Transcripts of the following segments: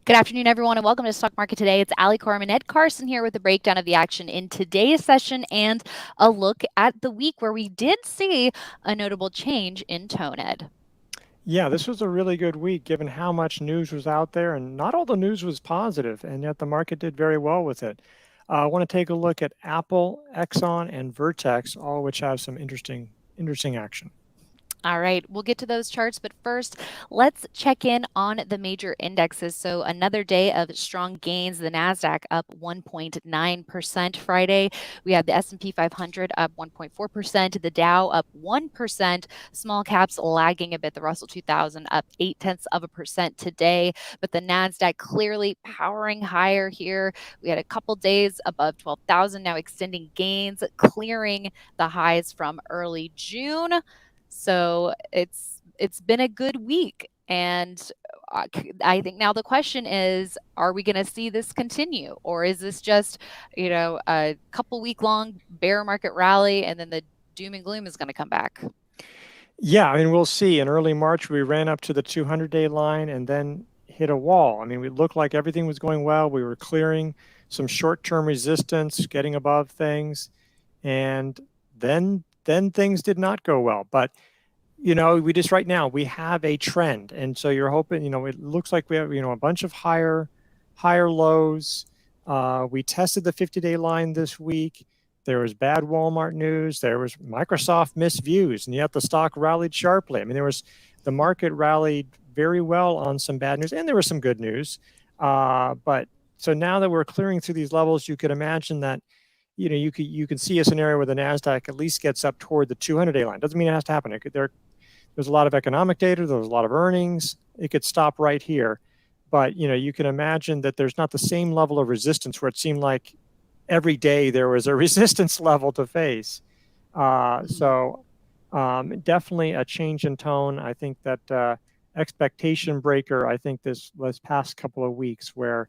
Good afternoon, everyone, and welcome to Stock Market Today. It's Coram and Carson here with a breakdown of the action in today's session and a look at the week where we did see a notable change in tone, Ed. Yeah, this was a really good week given how much news was out there, and not all the news was positive, and yet the market did very well with it. I want to take a look at Apple, Exxon, and Vertex, all which have some interesting action. All right, we'll get to those charts, but first, let's check in on the major indexes. So another day of strong gains. The Nasdaq up 1.9% Friday. We had the S&P 500 up 1.4%, the Dow up 1%, small caps lagging a bit. The Russell 2000 up 0.8% today, but the Nasdaq clearly powering higher here. We had a couple days above 12,000, now extending gains, clearing the highs from early June. So it's been a good week, and I think now the question is, are we going to see this continue, or is this just a couple week long bear market rally and then the doom and gloom is going to come back? Yeah, I mean, we'll see. In early March, we ran up to the 200-day line and then hit a wall. I mean, we looked like everything was going well. We were clearing some short-term resistance, getting above things, and then things did not go well. But we just right now we have a trend, and so you're hoping. It looks like we have a bunch of higher lows. We tested the 50-day line this week. There was bad Walmart news. There was Microsoft missed views, and yet the stock rallied sharply. I mean, the market rallied very well on some bad news, and there was some good news. But so now that we're clearing through these levels, you could imagine that you can see a scenario where the Nasdaq at least gets up toward the 200-day line. Doesn't mean it has to happen. There's a lot of economic data. There's a lot of earnings. It could stop right here. But you can imagine that there's not the same level of resistance where it seemed like every day there was a resistance level to face. So definitely a change in tone. I think that expectation breaker, I think this past couple of weeks where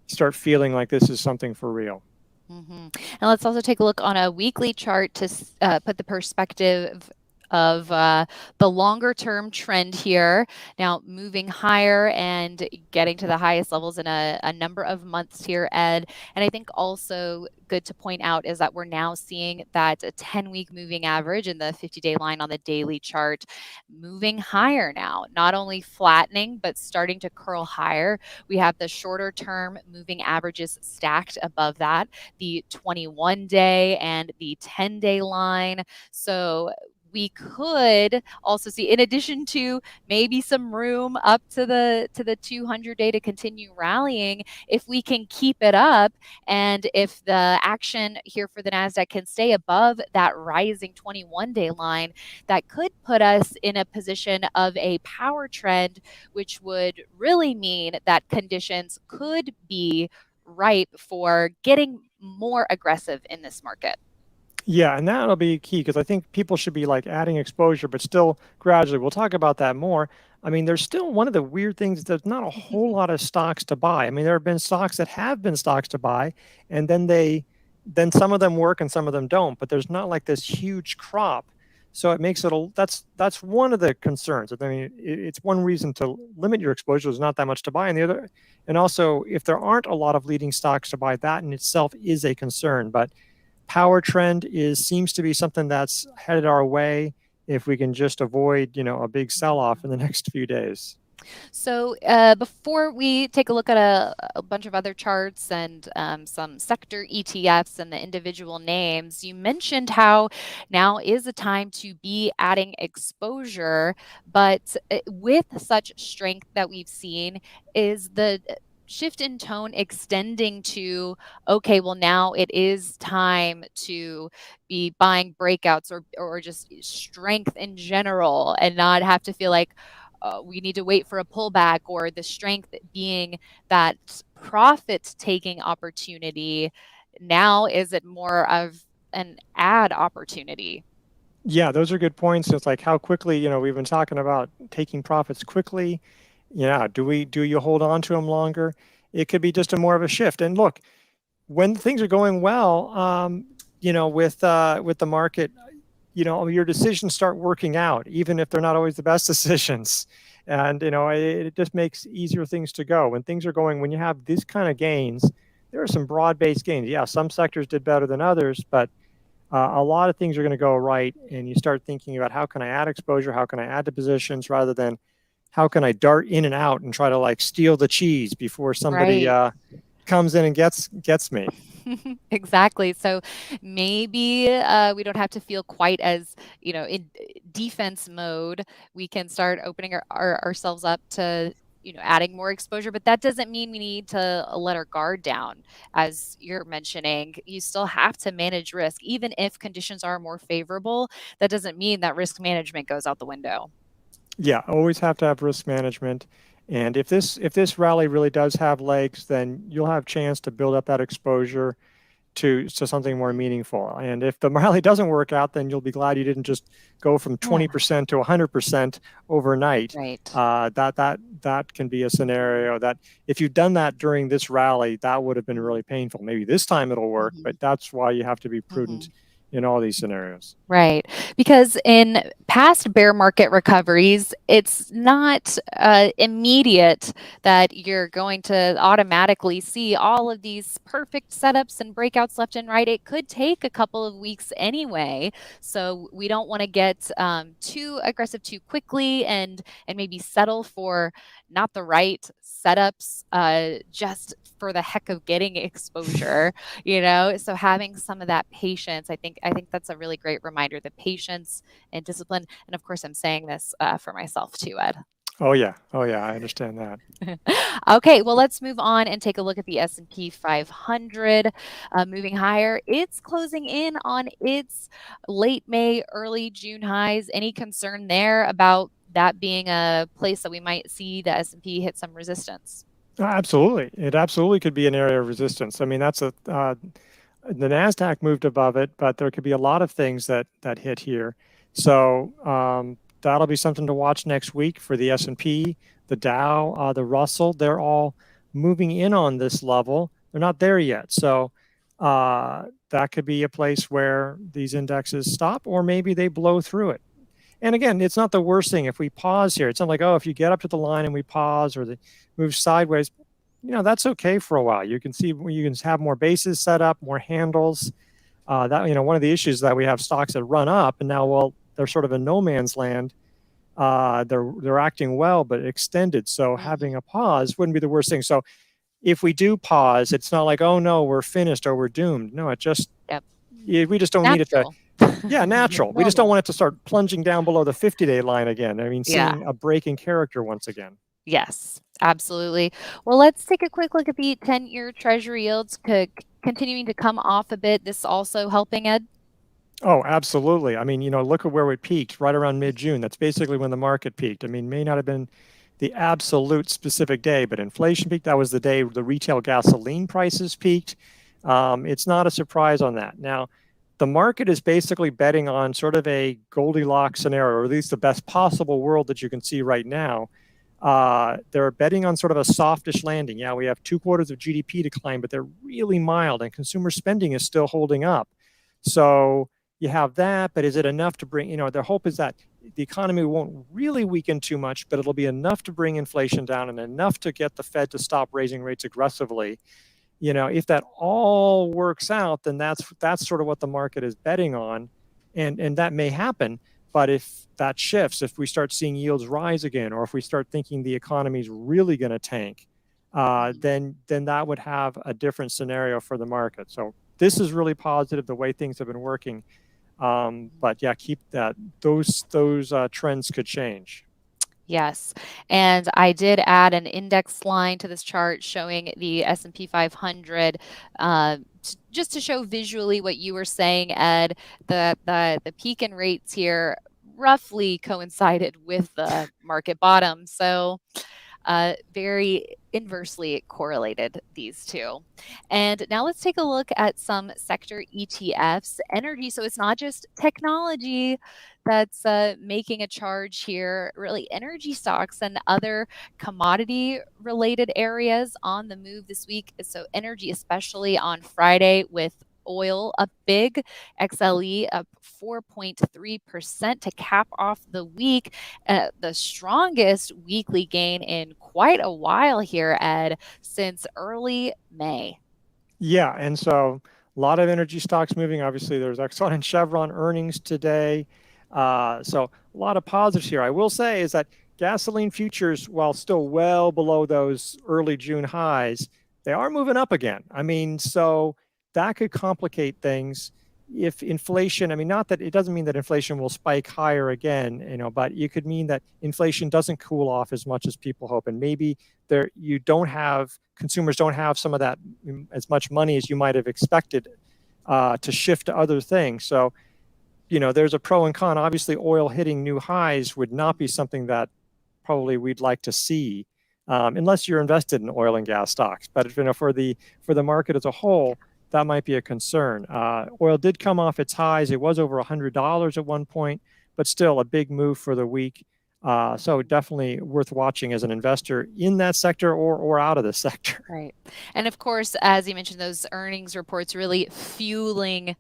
you start feeling like this is something for real. And let's also take a look on a weekly chart to put the perspective of the longer term trend here, now moving higher and getting to the highest levels in a number of months here, Ed. And I think also good to point out is that we're now seeing that 10-week moving average and the 50-day line on the daily chart moving higher now, not only flattening, but starting to curl higher. We have the shorter term moving averages stacked above that, the 21-day and the 10-day line. So we could also see, in addition to maybe some room up to the 200-day to continue rallying, if we can keep it up, and if the action here for the Nasdaq can stay above that rising 21-day line, that could put us in a position of a power trend, which would really mean that conditions could be ripe for getting more aggressive in this market. Yeah, and that'll be key because I think people should be like adding exposure, but still gradually. We'll talk about that more. I mean, there's still one of the weird things. There's not a whole lot of stocks to buy. I mean, there have been stocks that have been stocks to buy, and then some of them work and some of them don't. But there's not like this huge crop, so it makes it that's one of the concerns. I mean, it's one reason to limit your exposure. There's not that much to buy, and the other, and also if there aren't a lot of leading stocks to buy, that in itself is a concern. But power trend seems to be something that's headed our way if we can just avoid, a big sell-off in the next few days. So before we take a look at a bunch of other charts and some sector ETFs and the individual names, you mentioned how now is a time to be adding exposure, but with such strength that we've seen, is the shift in tone extending to, okay, well, now it is time to be buying breakouts or just strength in general and not have to feel like we need to wait for a pullback, or the strength being that profit taking opportunity? Now is it more of an ad opportunity? Yeah, those are good points. It's like how quickly, we've been talking about taking profits quickly. Yeah, do you hold on to them longer? It could be just a more of a shift. And look, when things are going well, with the market, your decisions start working out, even if they're not always the best decisions. And it just makes easier things to go when things are going. When you have these kind of gains, there are some broad-based gains. Yeah, some sectors did better than others, but a lot of things are going to go right. And you start thinking about, how can I add exposure? How can I add to positions, rather than how can I dart in and out and try to like steal the cheese before somebody Right. comes in and gets me. Exactly. So maybe we don't have to feel quite as, in defense mode. We can start opening ourselves up to, adding more exposure, but that doesn't mean we need to let our guard down. As you're mentioning, you still have to manage risk. Even if conditions are more favorable, that doesn't mean that risk management goes out the window. Yeah, always have to have risk management. And if this rally really does have legs, then you'll have a chance to build up that exposure to something more meaningful. And if the rally doesn't work out, then you'll be glad you didn't just go from Yeah. 20% to 100% overnight. Right. That can be a scenario that, if you've done that during this rally, that would have been really painful. Maybe this time it'll work, but Mhm. that's why you have to be prudent Mhm. in all these scenarios. Right. Because in past bear market recoveries, it's not immediate that you're going to automatically see all of these perfect setups and breakouts left and right. It could take a couple of weeks anyway. So we don't want to get too aggressive too quickly, and maybe settle for not the right setups just for the heck of getting exposure. So having some of that patience, I think that's a really great reminder, the patience and discipline. And of course, I'm saying this for myself too, Ed. Oh yeah, I understand that. Okay, well, let's move on and take a look at the S&P 500 moving higher. It's closing in on its late May, early June highs. Any concern there about that being a place that we might see the S&P hit some resistance? Absolutely. It absolutely could be an area of resistance. I mean, the Nasdaq moved above it, but there could be a lot of things that hit here. So that'll be something to watch next week for the S&P, the Dow, the Russell. They're all moving in on this level. They're not there yet. So that could be a place where these indexes stop, or maybe they blow through it. And again, it's not the worst thing if we pause here. It's not like, oh, if you get up to the line and we pause, or they move sideways, that's okay for a while. You can see, you can have more bases set up, more handles. That one of the issues that we have stocks that run up, and now, well, they're sort of in no man's land. They're acting well, but extended. So having Hmm. a pause wouldn't be the worst thing. So if we do pause, it's not like, oh no, we're finished or we're doomed. No, Yep. we just don't need it to. Natural. Yeah, natural. We just don't Normal. want it to start plunging down below the 50-day line again. I mean, Yeah. seeing a break in character once again. Yes, absolutely. Well, let's take a quick look at the 10-year Treasury yields continuing to come off a bit. This also helping, Ed? Oh, absolutely. I mean, look at where it peaked right around mid-June. That's basically when the market peaked. I mean, may not have been the absolute specific day, but inflation peaked. That was the day the retail gasoline prices peaked. It's not a surprise on that. Now, the market is basically betting on sort of a Goldilocks scenario, or at least the best possible world that you can see right now. They're betting on sort of a softish landing. Yeah, we have 2 quarters of GDP decline, but they're really mild, and consumer spending is still holding up. So you have that, but is it enough to bring, their hope is that the economy won't really weaken too much, but it'll be enough to bring inflation down and enough to get the Fed to stop raising rates aggressively. If that all works out, then that's sort of what the market is betting on, and that may happen. But if that shifts, if we start seeing yields rise again, or if we start thinking the economy is really going to tank, Mhm. then that would have a different scenario for the market. So this is really positive, the way things have been working. But yeah, keep that. Those trends could change. Yes, and I did add an index line to this chart showing the S&P 500, just to show visually what you were saying, Ed. The peak in rates here roughly coincided with the market bottom, so very inversely correlated, these two. And now let's take a look at some sector ETFs. Energy, so it's not just technology that's making a charge here. Really, energy stocks and other commodity related areas on the move this week. So energy, especially on Friday with oil up big, XLE up 4.3% to cap off the week. The strongest weekly gain in quite a while here, Ed, since early May. Yeah, and so a lot of energy stocks moving. Obviously, there's Exxon and Chevron earnings today. So a lot of positives here. I will say is that gasoline futures, while still well below those early June highs, they are moving up again. I mean, so that could complicate things if inflation, I mean, not that it doesn't mean that inflation will spike higher again, but it could mean that inflation doesn't cool off as much as people hope. And maybe there you don't have consumers don't have some of that as much money as you might have expected to shift to other things. So, there's a pro and con. Obviously, oil hitting new highs would not be something that probably we'd like to see, unless you're invested in oil and gas stocks. But for the market as a whole, that might be a concern. Oil did come off its highs. It was over $100 at one point, but still a big move for the week. So definitely worth watching as an investor in that sector or out of the sector. Right. And of course, as you mentioned, those earnings reports really fueling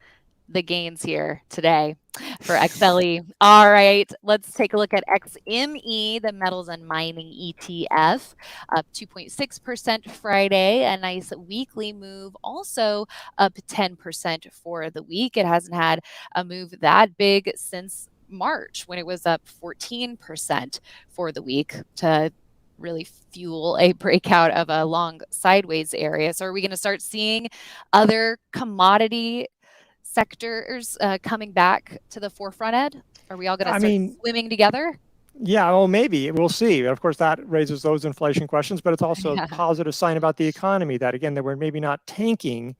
the gains here today for XLE. All right, let's take a look at XME, the metals and mining ETF, up 2.6% Friday, a nice weekly move, also up 10% for the week. It hasn't had a move that big since March when it was up 14% for the week to really fuel a breakout of a long sideways area. So are we going to start seeing other commodity sectors coming back to the forefront, Ed? Are we all going to start swimming together? Yeah, well, maybe we'll see. Of course, that raises those inflation questions, but it's also a positive sign about the economy that, again, that we're maybe not tanking,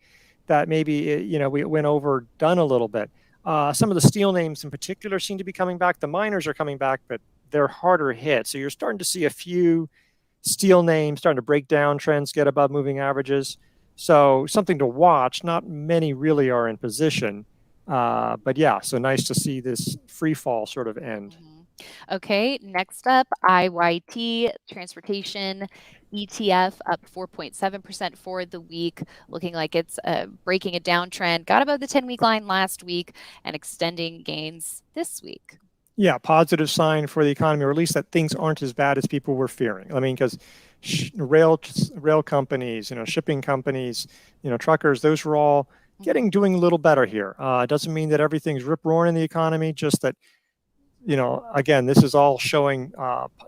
that maybe, we went overdone a little bit. Some of the steel names in particular seem to be coming back. The miners are coming back, but they're harder hit. So you're starting to see a few steel names starting to break down trends, get above moving averages. So something to watch. Not many really are in position. But yeah, so nice to see this free fall sort of end. Okay, next up, IYT Transportation ETF up 4.7% for the week, looking like it's breaking a downtrend. Got above the 10-week line last week and extending gains this week. Yeah, positive sign for the economy, or at least that things aren't as bad as people were fearing. I mean, because rail companies, shipping companies, truckers, those were all doing a little better here. It doesn't mean that everything's rip roaring in the economy, just that, again, this is all showing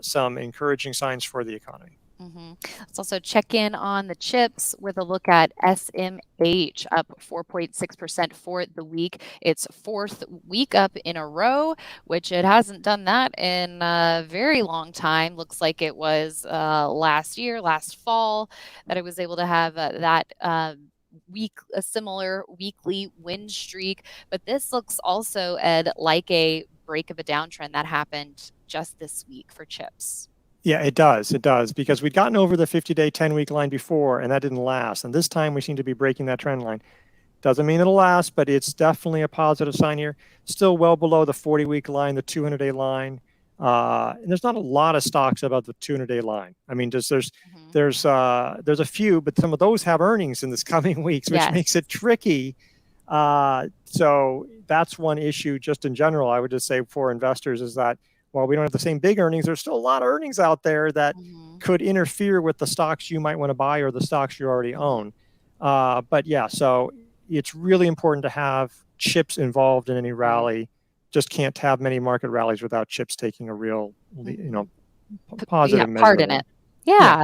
some encouraging signs for the economy. Let's also check in on the chips with a look at SMH, up 4.6% for the week. It's fourth week up in a row, which it hasn't done that in a very long time. Looks like it was last fall, that it was able to have a similar weekly win streak. But this looks also, Ed, like a break of a downtrend that happened just this week for chips. Yeah, it does. It does, because we'd gotten over the 50-day, 10-week line before, and that didn't last. And this time we seem to be breaking that trend line. Doesn't mean it'll last, but it's definitely a positive sign here. Still well below the 40-week line, the 200-day line. And there's not a lot of stocks above the 200-day line. I mean, there's a few, but some of those have earnings in this coming weeks, which makes it tricky. So that's one issue just in general, I would just say for investors, is that while we don't have the same big earnings, there's still a lot of earnings out there that could interfere with the stocks you might want to buy or the stocks you already own. But yeah, so it's really important to have chips involved in any rally. Just can't have many market rallies without chips taking a real, positive measure part in it. Yeah.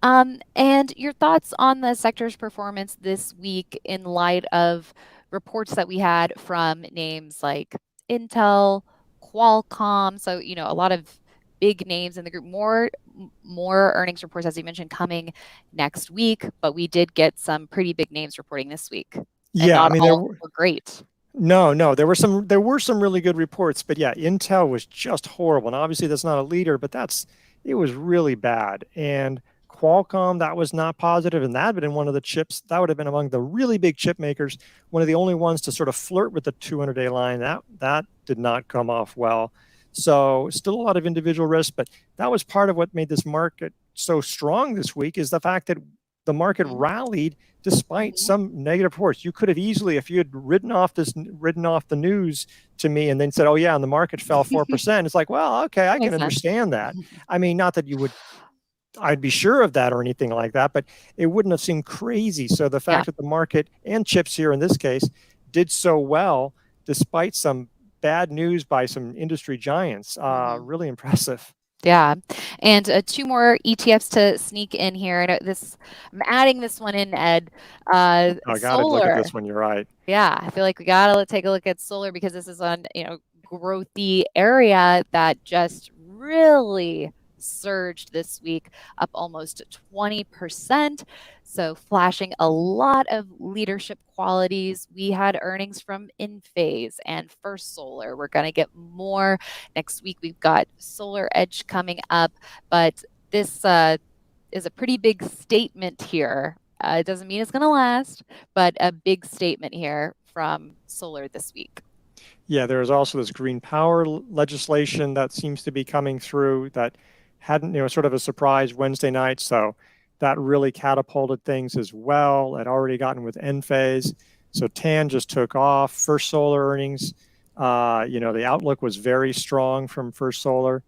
And your thoughts on the sector's performance this week in light of reports that we had from names like Intel, Qualcomm, so a lot of big names in the group. More earnings reports, as you mentioned, coming next week, but we did get some pretty big names reporting this week. Yeah, I mean, they were great. No, there were some really good reports, but yeah, Intel was just horrible. And obviously that's not a leader, but it was really bad. And Qualcomm, that was not positive, and that would have been one of the chips, that would have been among the really big chip makers, one of the only ones to sort of flirt with the 200-day line. That did not come off well. So still a lot of individual risk, but that was part of what made this market so strong this week, is the fact that the market Mhm. rallied despite Mhm. some negative reports. You could have easily, if you had written off the news to me and then said, "Oh yeah, and the market fell 4%." It's like, well, okay, I can Makes sense. understand that. I mean, not that you would I'd be sure of that or anything like that, but it wouldn't have seemed crazy. So the Yeah. fact that the market and chips here in this case did so well despite some bad news by some industry giants, Mhm. really impressive. Yeah. And two more ETFs to sneak in here. And I'm adding this one in, Ed. I got to look at Solar. this one. You're right. Yeah, I feel like we gotta take a look at solar because this is on, growthy area that just really surged this week, up almost 20%. So flashing a lot of leadership qualities. We had earnings from Enphase and First Solar. We're gonna get more next week. We've got Solar Edge coming up, but this is a pretty big statement here. It doesn't mean it's going to last, but a big statement here from solar this week. Yeah, there is also this green power legislation that seems to be coming through that hadn't, sort of a surprise Wednesday night. So that really catapulted things as well. It already gotten with Enphase. So TAN just took off. First Solar earnings, the outlook was very strong from First Solar.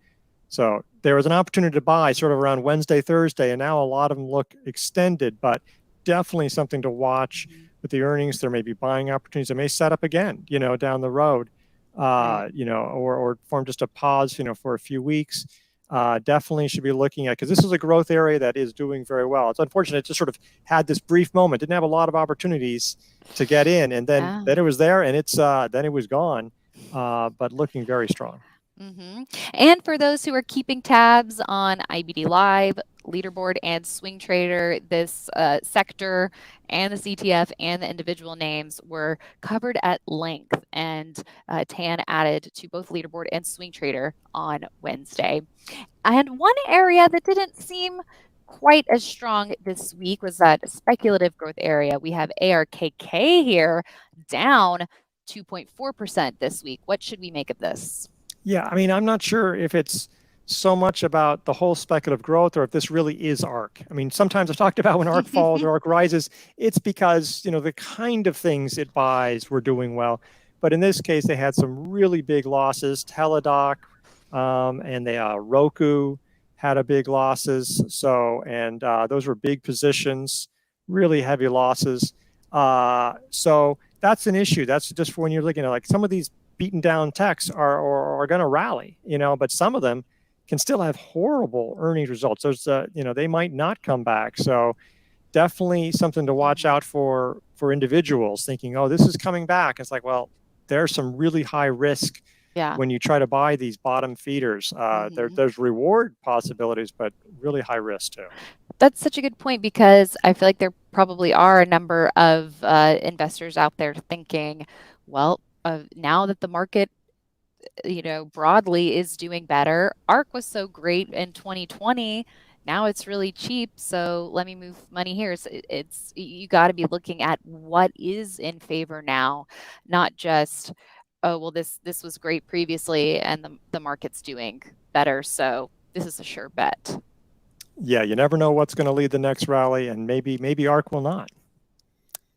So there was an opportunity to buy sort of around Wednesday, Thursday, and now a lot of them look extended, but definitely something to watch Mhm. with the earnings. There may be buying opportunities that may set up again, down the road, Right. or form just a pause, for a few weeks. Definitely should be looking at, because this is a growth area that is doing very well. It's unfortunate it just sort of had this brief moment, didn't have a lot of opportunities to get in, and then Yeah. then it was there, and then it was gone, but looking very strong. hmm And for those who are keeping tabs on IBD Live, Leaderboard, and Swing Trader, this sector and the CTF and the individual names were covered at length, and TAN added to both Leaderboard and Swing Trader on Wednesday. And one area that didn't seem quite as strong this week was that speculative growth area. We have ARKK here down 2.4% this week. What should we make of this? Yeah, I mean, I'm not sure if it's so much about the whole speculative growth or if this really is ARK. I mean, sometimes I've talked about when ARK falls or ARK rises, it's because, the kind of things it buys were doing well. But in this case, they had some really big losses. Teladoc and Roku had a big losses. So, and those were big positions, really heavy losses. So that's an issue. That's just for when you're looking at like some of these beaten down techs are going to rally, but some of them can still have horrible earnings results. There's, they might not come back. So definitely something to watch Mhm. out for individuals thinking, oh, this is coming back. It's like, well, there's some really high risk Yeah. when you try to buy these bottom feeders. Mhm. There's reward possibilities, but really high risk too. That's such a good point because I feel like there probably are a number of investors out there thinking, well, now that the market, broadly is doing better. ARK was so great in 2020. Now it's really cheap. So let me move money here. So you got to be looking at what is in favor now, not just, oh, well, this was great previously and the market's doing better. So this is a sure bet. Yeah, you never know what's going to lead the next rally, and maybe ARK will not.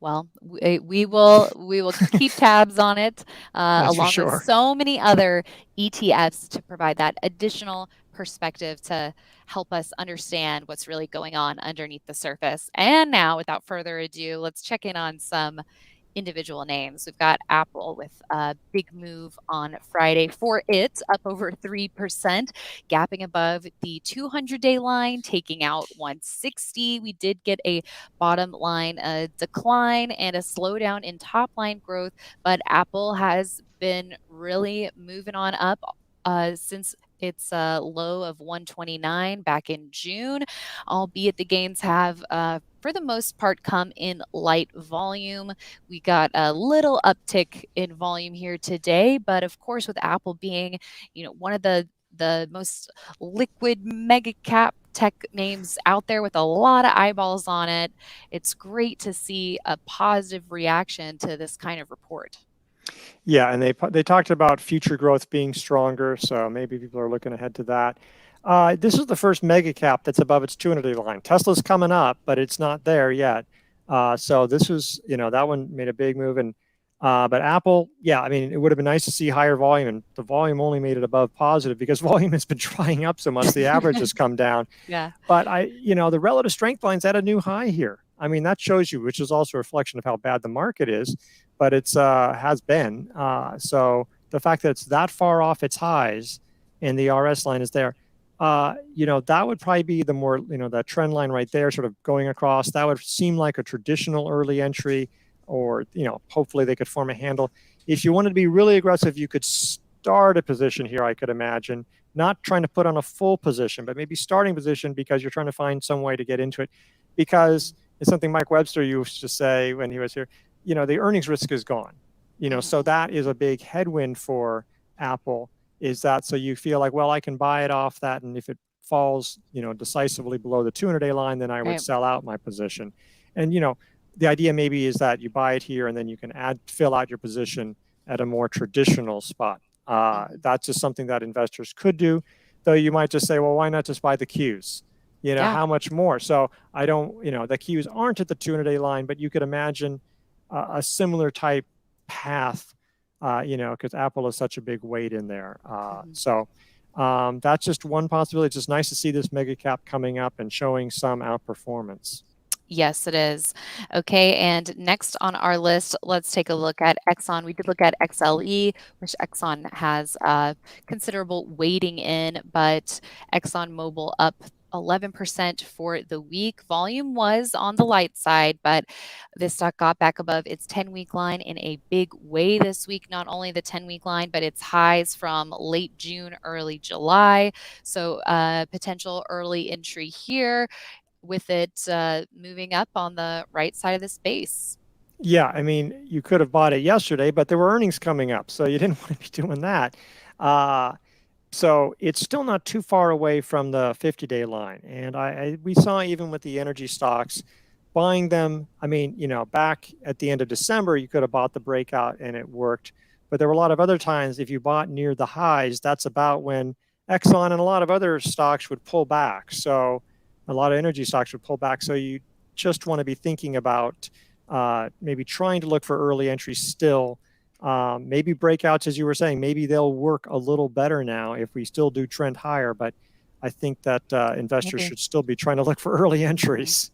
Well, we will keep tabs on it, That's for along with sure. so many other ETFs to provide that additional perspective to help us understand what's really going on underneath the surface. And now, without further ado, let's check in on some individual names. We've got Apple with a big move on Friday for it, up over 3%, gapping above the 200-day line, taking out 160. We did get a bottom line decline and a slowdown in top line growth, but Apple has been really moving on up since its low of 129 back in June, albeit the gains have, for the most part, come in light volume. We got a little uptick in volume here today, but of course, with Apple being, one of the most liquid mega cap tech names out there with a lot of eyeballs on it, it's great to see a positive reaction to this kind of report. Yeah, and they talked about future growth being stronger, so maybe people are looking ahead to that. This is the first mega cap that's above its 200-day line. Tesla's coming up, but it's not there yet. So this was, that one made a big move. And but Apple, yeah, I mean, it would have been nice to see higher volume, and the volume only made it above positive because volume has been drying up so much. The average has come down. Yeah. But the relative strength line's at a new high here. I mean, that shows you, which is also a reflection of how bad the market is, but it's has been. So the fact that it's that far off its highs and the RS line is there, that would probably be the more, that trend line right there, sort of going across. That would seem like a traditional early entry, or, hopefully they could form a handle. If you wanted to be really aggressive, you could start a position here, I could imagine, not trying to put on a full position, but maybe starting position because you're trying to find some way to get into it. Because it's something Mike Webster used to say when he was here, the earnings risk is gone. So that is a big headwind for Apple, is that so you feel like, well, I can buy it off that, and if it falls, decisively below the 200-day line, then I would Right. sell out my position. And, the idea maybe is that you buy it here and then you can fill out your position at a more traditional spot. That's just something that investors could do, though you might just say, well, why not just buy the Qs? Yeah. How much more? So I don't, the Qs aren't at the 200-day line, but you could imagine a similar type path, because Apple is such a big weight in there. So that's just one possibility. It's just nice to see this mega cap coming up and showing some outperformance. Yes, it is. Okay, and next on our list, let's take a look at Exxon. We did look at XLE, which Exxon has considerable weighting in, but ExxonMobil up 11% for the week. Volume was on the light side, but this stock got back above its 10-week line in a big way this week. Not only the 10-week line, but its highs from late June, early July. So potential early entry here, with it moving up on the right side of the space. Yeah, I mean, you could have bought it yesterday, but there were earnings coming up, so you didn't want to be doing that. So it's still not too far away from the 50-day line. And we saw, even with the energy stocks, buying them, I mean, back at the end of December, you could have bought the breakout and it worked. But there were a lot of other times, if you bought near the highs, that's about when Exxon and a lot of other stocks would pull back. So a lot of energy stocks would pull back. So you just want to be thinking about maybe trying to look for early entry still. Maybe breakouts, as you were saying, maybe they'll work a little better now if we still do trend higher. But I think that investors Maybe. should still be trying to look for early entries.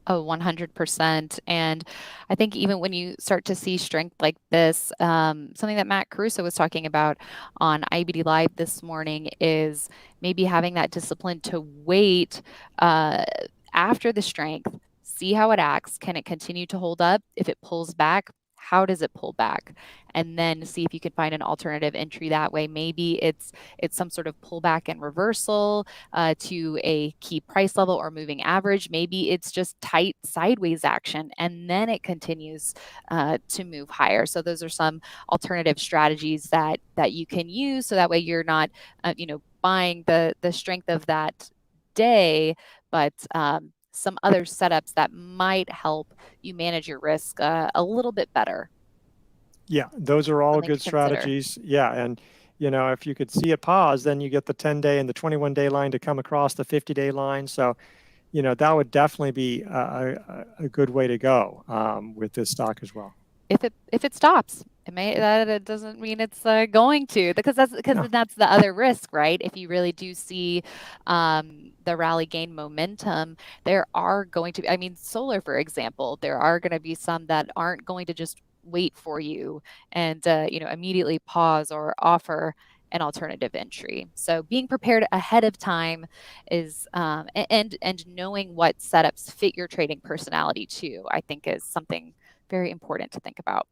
Oh, 100%. And I think even when you start to see strength like this, something that Matt Caruso was talking about on IBD Live this morning is maybe having that discipline to wait after the strength, see how it acts. Can it continue to hold up? If it pulls back, how does it pull back? And then see if you can find an alternative entry that way. Maybe it's some sort of pullback and reversal to a key price level or moving average. Maybe it's just tight sideways action, and then it continues to move higher. So those are some alternative strategies that you can use, so that way you're not, buying the strength of that day, but some other setups that might help you manage your risk a little bit better. Yeah, those are all Something to good consider. strategies. Yeah, and if you could see it pause, then you get the 10-day and the 21-day line to come across the 50-day line. So that would definitely be a good way to go with this stock as well. If it stops, it doesn't mean it's going to, because No. that's the other risk, right? If you really do see the rally gain momentum, there are going to be, I mean, solar, for example, there are going to be some that aren't going to just wait for you and immediately pause or offer an alternative entry. So being prepared ahead of time is and knowing what setups fit your trading personality too, I think, is something very important to think about.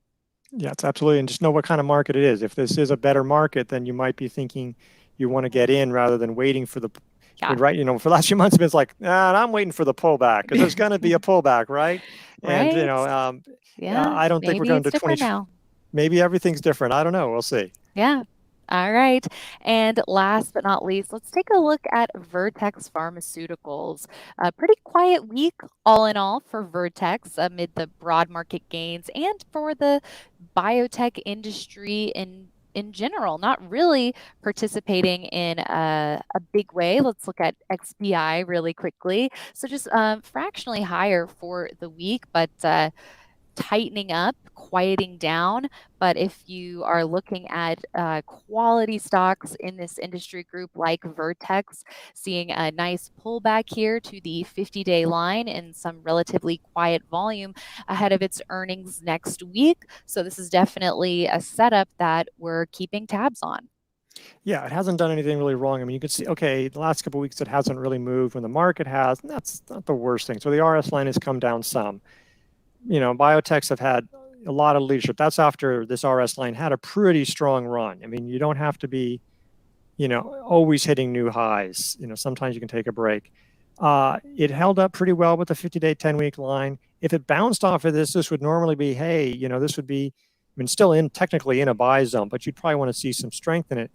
Yeah, it's absolutely. And just know what kind of market it is. If this is a better market, then you might be thinking you want to get in rather than waiting for the, I Yeah. mean, right, for the last few months, it's like, I'm waiting for the pullback because there's going to be a pullback, right? And, Right? Yeah. I don't think we're Maybe going it's to different now. maybe everything's different. I don't know. We'll see. Yeah. All right. And last but not least, let's take a look at Vertex Pharmaceuticals. A pretty quiet week, all in all, for Vertex amid the broad market gains and for the biotech industry in in general, not really participating in a big way. Let's look at XBI really quickly. So just fractionally higher for the week, but tightening up, quieting down. But if you are looking at quality stocks in this industry group like Vertex, seeing a nice pullback here to the 50-day line and some relatively quiet volume ahead of its earnings next week. So this is definitely a setup that we're keeping tabs on. Yeah, it hasn't done anything really wrong. I mean, you can see, okay, the last couple of weeks it hasn't really moved when the market has, and that's not the worst thing. So the RS line has come down some. Biotechs have had a lot of leadership. That's after this RS line had a pretty strong run. I mean, you don't have to be, always hitting new highs. Sometimes you can take a break. It held up pretty well with the 50-day, 10-week line. If it bounced off of this would normally be, hey, this would be, I mean, still technically in a buy zone, but you'd probably want to see some strength in it.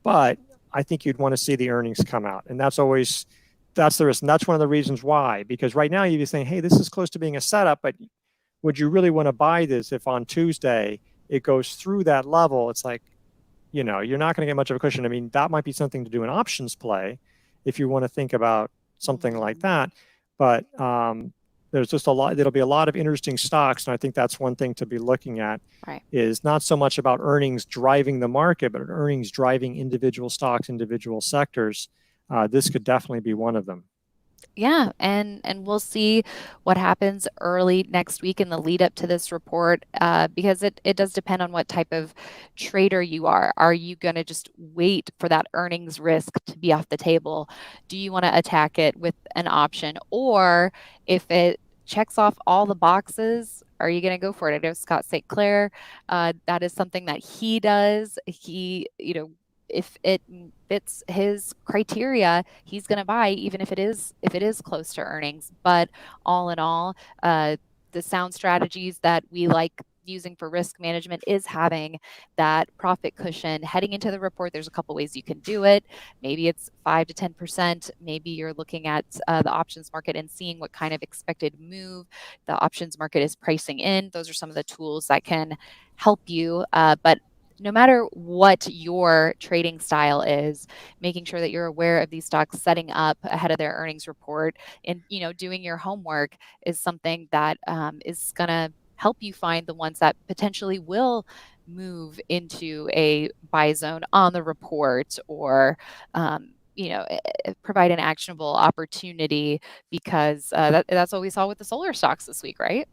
But I think you'd want to see the earnings come out. And that's the risk. And that's one of the reasons why, because right now you'd be saying, hey, this is close to being a setup, but would you really want to buy this if on Tuesday it goes through that level? It's like, you're not going to get much of a cushion. I mean, that might be something to do in options play if you want to think about something like that. But there's just there'll be a lot of interesting stocks. And I think that's one thing to be looking at, Right. is not so much about earnings driving the market, but earnings driving individual stocks, individual sectors. This could definitely be one of them. Yeah, and we'll see what happens early next week in the lead up to this report, because it does depend on what type of trader you are. Are you going to just wait for that earnings risk to be off the table? Do you want to attack it with an option, or if it checks off all the boxes, are you going to go for it? I know Scott St. Clair, that is something that he does. He, if it fits his criteria, he's going to buy, even if it is close to earnings. But all in all, the sound strategies that we like using for risk management is having that profit cushion heading into the report. There's a couple ways you can do it. Maybe it's 5 to 10%. Maybe you're looking at the options market and seeing what kind of expected move the options market is pricing in. Those are some of the tools that can help you. But no matter what your trading style is, making sure that you're aware of these stocks setting up ahead of their earnings report and doing your homework is something that is going to help you find the ones that potentially will move into a buy zone on the report, or provide an actionable opportunity, because that's what we saw with the solar stocks this week, right?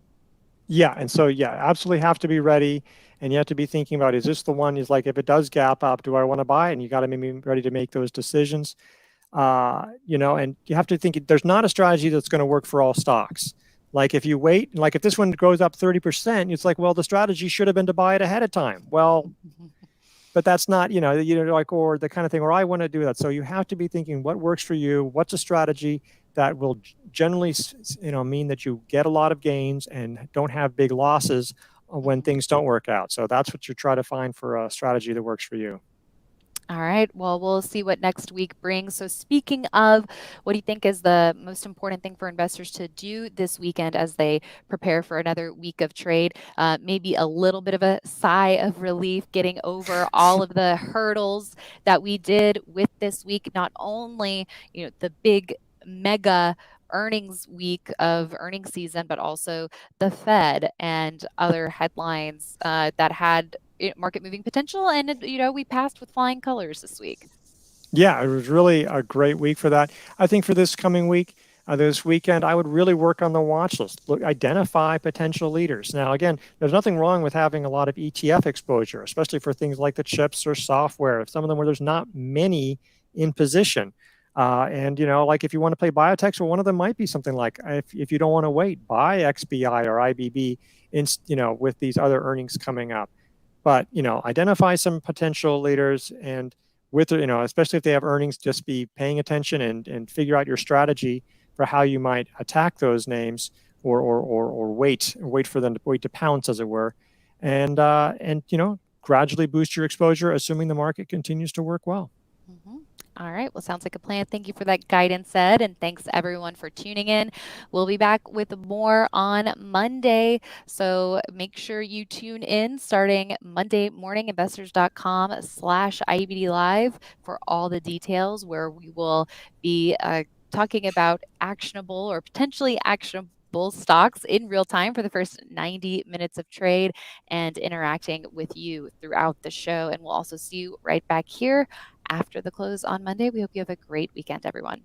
Yeah, and so absolutely have to be ready, and you have to be thinking about, is this the one? Is like, if it does gap up, do I want to buy it? And you got to be ready to make those decisions. And you have to think there's not a strategy that's going to work for all stocks. Like if you wait, like if this one goes up 30%, it's like, well, the strategy should have been to buy it ahead of time. Well, but that's not, like, or the kind of thing where I want to do that. So you have to be thinking what works for you, what's a strategy that will generally, mean that you get a lot of gains and don't have big losses when things don't work out. So that's what you try to find for a strategy that works for you. All right. Well, we'll see what next week brings. So, speaking of, what do you think is the most important thing for investors to do this weekend as they prepare for another week of trade? Maybe a little bit of a sigh of relief getting over all of the hurdles that we did with this week. Not only, the big mega earnings week of earnings season, but also the Fed and other headlines that had market moving potential. And, we passed with flying colors this week. Yeah, it was really a great week for that. I think for this coming week, this weekend, I would really work on the watch list. Look, identify potential leaders. Now, again, there's nothing wrong with having a lot of ETF exposure, especially for things like the chips or software. Some of them where there's not many in position. And like if you want to play biotechs, well, one of them might be something like, if you don't want to wait, buy XBI or IBB with these other earnings coming up. But identify some potential leaders, and with especially if they have earnings, just be paying attention and figure out your strategy for how you might attack those names, or wait for them to pounce, as it were, and gradually boost your exposure, assuming the market continues to work well. Mhm. All right. Well, sounds like a plan. Thank you for that guidance, Ed. And thanks everyone for tuning in. We'll be back with more on Monday. So make sure you tune in starting Monday morning, investors.com/IBD live for all the details, where we will be talking about actionable or potentially actionable stocks in real time for the first 90 minutes of trade and interacting with you throughout the show. And we'll also see you right back here after the close on Monday. We hope you have a great weekend, everyone.